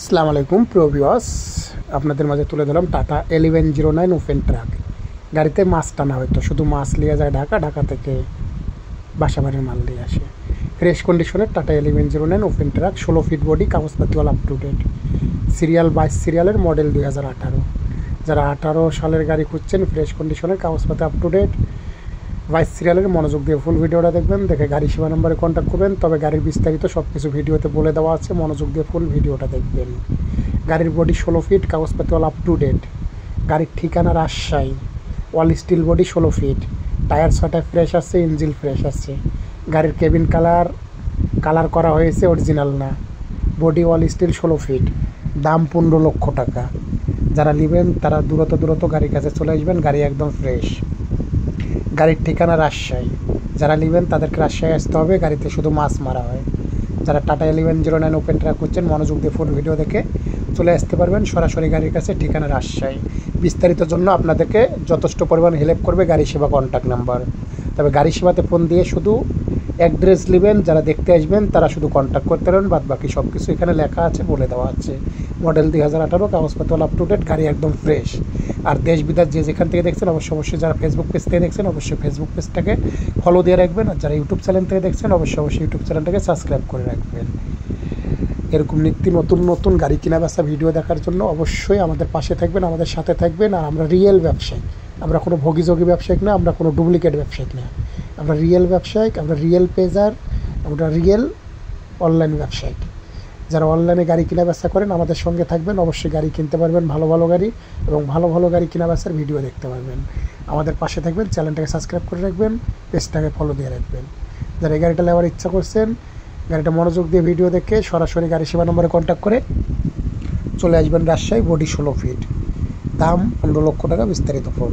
আসসালামু আলাইকুম প্রিয় ভিউয়ার্স, আপনাদের মাঝে তুলে ধরলাম টাটা 1109 ওপেন ট্রাক। গাড়িতে মাছ টানা হয়তো শুধু মাছ নিয়ে যায় ঢাকা থেকে বাসাবাড়ির মাল নিয়ে আসে। ফ্রেশ কন্ডিশনের Tata 1109 open truck, 16 feet body, কাগজপাতিওয়াল আপ টু ডেট, সিরিয়াল 22 সিরিয়ালের মডেল 2018। যারা 18 সালের গাড়ি খুঁজছেন, ফ্রেশ কন্ডিশনের কাগজপাতি আপ টু ডেট 22 সিরিয়ালের, মনোযোগ দিয়ে ফুল ভিডিওটা দেখবেন, দেখে গাড়ি সেবা নম্বরে কন্ট্যাক্ট করবেন। তবে গাড়ির বিস্তারিত সব কিছু ভিডিওতে বলে দেওয়া আছে, মনোযোগ দিয়ে ফুল ভিডিওটা দেখবেন। গাড়ির বডি 16 ফিট, কাগজপাতিওয়াল আপ টু ডেট। গাড়ির ঠিকানা Rajshahi, all steel body 16 feet, tyre 6টা ফ্রেশ আছে, ইঞ্জিন ফ্রেশ আছে। গাড়ির কেবিন কালার করা হয়েছে, অরিজিনাল না। বডি অল স্টিল 16 ফিট, দাম 15 লক্ষ টাকা। যারা নেবেন তারা দ্রুত গাড়ির কাছে চলে আসবেন, গাড়ি একদম ফ্রেশ। গাড়ির ঠিকানা রাজশাহী, যারা নেবেন তাদেরকে রাজশাহী আসতে হবে, গাড়িতে শুধু মাছ মারা হয়। যারা টাটা 1109 ওপেন ট্রাক করছেন, মনোযোগ দিয়ে ফুল ভিডিও দেখে চলে আসতে পারবেন সরাসরি গাড়ির কাছে, ঠিকানা রাজশাহী। বিস্তারিত জন্য আপনাদেরকে যথেষ্ট পরিমাণ হেল্প করবে গাড়ি সেবা কন্ট্যাক্ট নাম্বার। তবে গাড়ি সেবাতে ফোন দিয়ে শুধু অ্যাড্রেস নেবেন, যারা দেখতে আসবেন তারা শুধু কন্ট্যাক্ট করতে পারবেন, বাদ বাকি সব কিছু এখানে লেখা আছে, বলে দেওয়া আছে। মডেল 2018, কাগজপত্র আপ টু ডেট, গাড়ি একদম ফ্রেশ। আর দেশ বিদেশ যেখান থেকে দেখছেন অবশ্যই যারা ফেসবুক পেজ থেকে দেখছেন অবশ্যই ফেসবুক পেজটাকে ফলো দিয়ে রাখবেন। আর যারা ইউটিউব চ্যানেল থেকে দেখছেন অবশ্যই ইউটিউব চ্যানেলটাকে সাবস্ক্রাইব করে রাখবেন। এরকম নিত্য নতুন গাড়ি কেনা বেচা ভিডিও দেখার জন্য অবশ্যই আমাদের পাশে থাকবেন, আমাদের সাথে থাকবেন। আর আমরা রিয়েল ব্যবসায়ী, আমরা কোনো ভোগীযোগী ব্যবসায়িক না, আমরা কোনো ডুপ্লিকেট ব্যবসায়িক না। আমরা রিয়েল ব্যবসায়িক, আমরা রিয়েল পেজার, আমরা রিয়েল অনলাইন ব্যবসায়িক। যারা অনলাইনে গাড়ি কেনা বেচা করেন আমাদের সঙ্গে থাকবেন, অবশ্যই গাড়ি কিনতে পারবেন, ভালো গাড়ি এবং ভালো গাড়ি কেনা বেচার ভিডিও দেখতে পারবেন। আমাদের পাশে থাকবেন, চ্যানেলটাকে সাবস্ক্রাইব করে রাখবেন, পেজটাকে ফলো দিয়ে রাখবেন। যারা এই গাড়িটা নেওয়ার ইচ্ছা করছেন, গাড়িটা মনোযোগ দিয়ে ভিডিও দেখে সরাসরি গাড়ি সেবা নম্বরে কন্ট্যাক্ট করে চলে আসবেন রাজশাহী, বডি 16 ফিট, দাম 15 লক্ষ টাকা, বিস্তারিত ফোন।